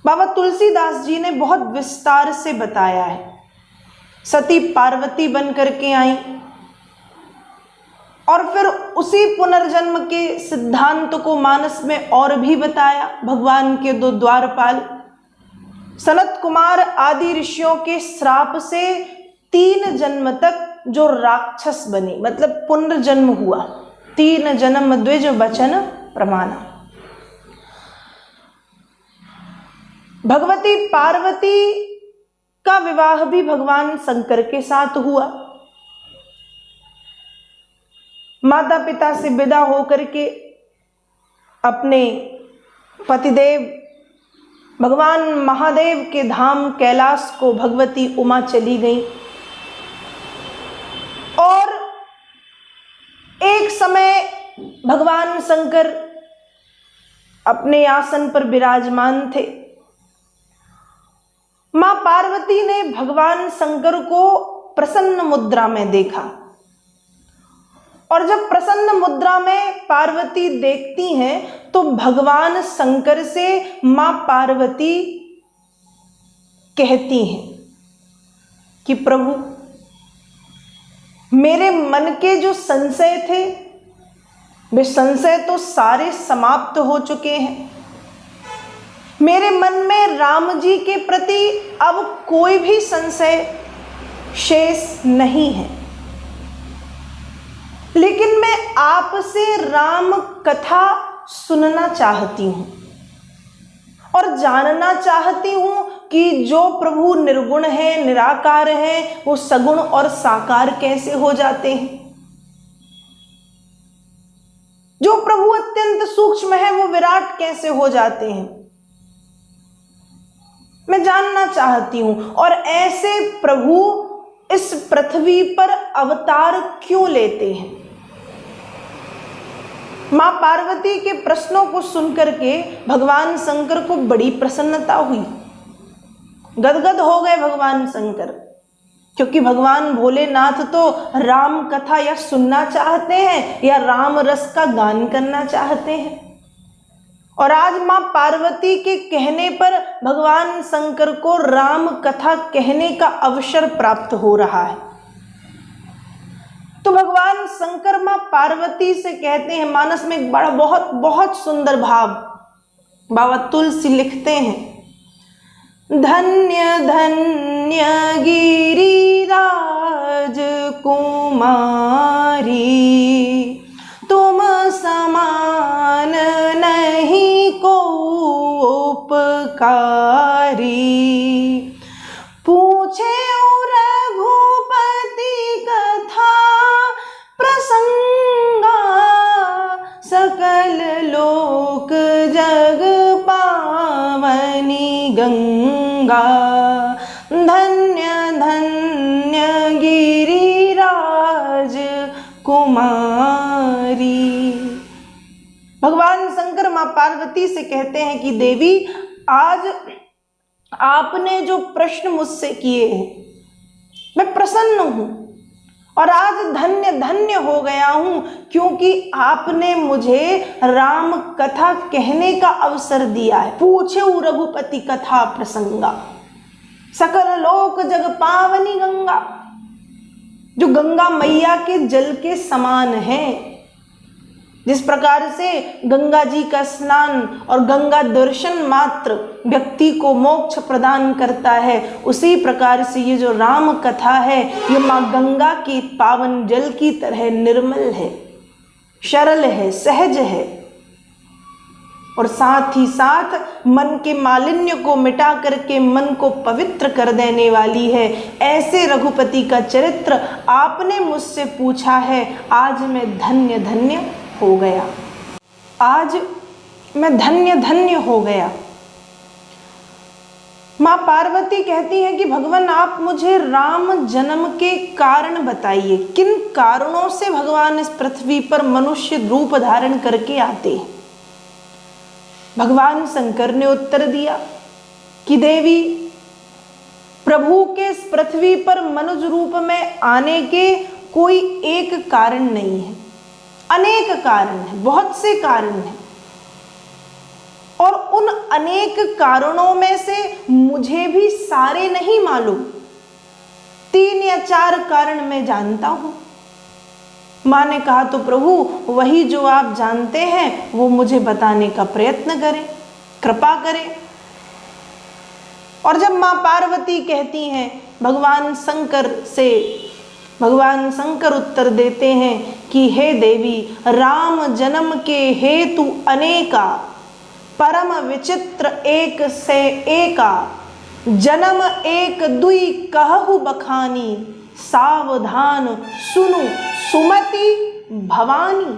बाबा तुलसीदास जी ने बहुत विस्तार से बताया है। सती पार्वती बन करके आई और फिर उसी पुनर्जन्म के सिद्धांत को मानस में और भी बताया। भगवान के दो द्वारपाल सनत कुमार आदि ऋषियों के श्राप से 3 जन्म तक जो राक्षस बने, मतलब पुनर्जन्म हुआ। 3 जन्म द्विज वचन प्रमाण। भगवती पार्वती का विवाह भी भगवान शंकर के साथ हुआ। माता पिता से विदा होकर के अपने पतिदेव भगवान महादेव के धाम कैलाश को भगवती उमा चली गई। और एक समय भगवान शंकर अपने आसन पर विराजमान थे। मां पार्वती ने भगवान शंकर को प्रसन्न मुद्रा में देखा, और जब प्रसन्न मुद्रा में पार्वती देखती हैं तो भगवान शंकर से मां पार्वती कहती हैं कि प्रभु, मेरे मन के जो संशय थे वे संशय तो सारे समाप्त हो चुके हैं। मेरे मन में राम जी के प्रति अब कोई भी संशय शेष नहीं है, लेकिन मैं आपसे राम कथा सुनना चाहती हूं और जानना चाहती हूं कि जो प्रभु निर्गुण है, निराकार है, वो सगुण और साकार कैसे हो जाते हैं। जो प्रभु अत्यंत सूक्ष्म है वो विराट कैसे हो जाते हैं, मैं जानना चाहती हूं। और ऐसे प्रभु इस पृथ्वी पर अवतार क्यों लेते हैं। मां पार्वती के प्रश्नों को सुनकर के भगवान शंकर को बड़ी प्रसन्नता हुई। गदगद हो गए भगवान शंकर, क्योंकि भगवान भोलेनाथ तो राम कथा या सुनना चाहते हैं या राम रस का गान करना चाहते हैं। और आज मां पार्वती के कहने पर भगवान शंकर को राम कथा कहने का अवसर प्राप्त हो रहा है। तो भगवान शंकर मां पार्वती से कहते हैं, मानस में एक बड़ा बहुत बहुत सुंदर भाव बाबा तुलसी लिखते हैं, धन्य धन्य गिरिराज कुमारी, तुम समान नहीं को उपकारी। पूछे रघुपति कथा प्रसंगा, सकल लोक जग पावनी गंगा। धन्य धन्य गिरिराज कुमारी। भगवान शंकर मां पार्वती से कहते हैं कि देवी, आज आपने जो प्रश्न मुझसे किए हैं मैं प्रसन्न हूं और आज धन्य धन्य हो गया हूं, क्योंकि आपने मुझे राम कथा कहने का अवसर दिया है। पूछे रघुपति कथा प्रसंगा, सकल लोक जग पावनी गंगा। जो गंगा मैया के जल के समान है, जिस प्रकार से गंगा जी का स्नान और गंगा दर्शन मात्र व्यक्ति को मोक्ष प्रदान करता है, उसी प्रकार से ये जो राम कथा है ये माँ गंगा के पावन जल की तरह निर्मल है, सरल है, सहज है, और साथ ही साथ मन के मालिन्य को मिटा करके मन को पवित्र कर देने वाली है। ऐसे रघुपति का चरित्र आपने मुझसे पूछा है, आज मैं धन्य धन्य हो गया। आज मैं धन्य धन्य हो गया। माँ पार्वती कहती हैं कि भगवान आप मुझे राम जन्म के कारण बताइए, किन कारणों से भगवान इस पृथ्वी पर मनुष्य रूप धारण करके आते हैं। भगवान शंकर ने उत्तर दिया कि देवी, प्रभु के इस पृथ्वी पर मनुष्य रूप में आने के कोई एक कारण नहीं है, अनेक कारण हैं, बहुत से कारण हैं। और उन अनेक कारणों में से मुझे भी सारे नहीं मालूम, 3 या 4 कारण मैं जानता हूं। मां ने कहा तो प्रभु वही जो आप जानते हैं वो मुझे बताने का प्रयत्न करें, कृपा करें। और जब मां पार्वती कहती हैं, भगवान शंकर उत्तर देते हैं कि हे देवी, राम जन्म के हेतु अनेका, परम विचित्र एक से एका, जन्म एक दुई कहु बखानी, सावधान सुनु सुमति भवानी।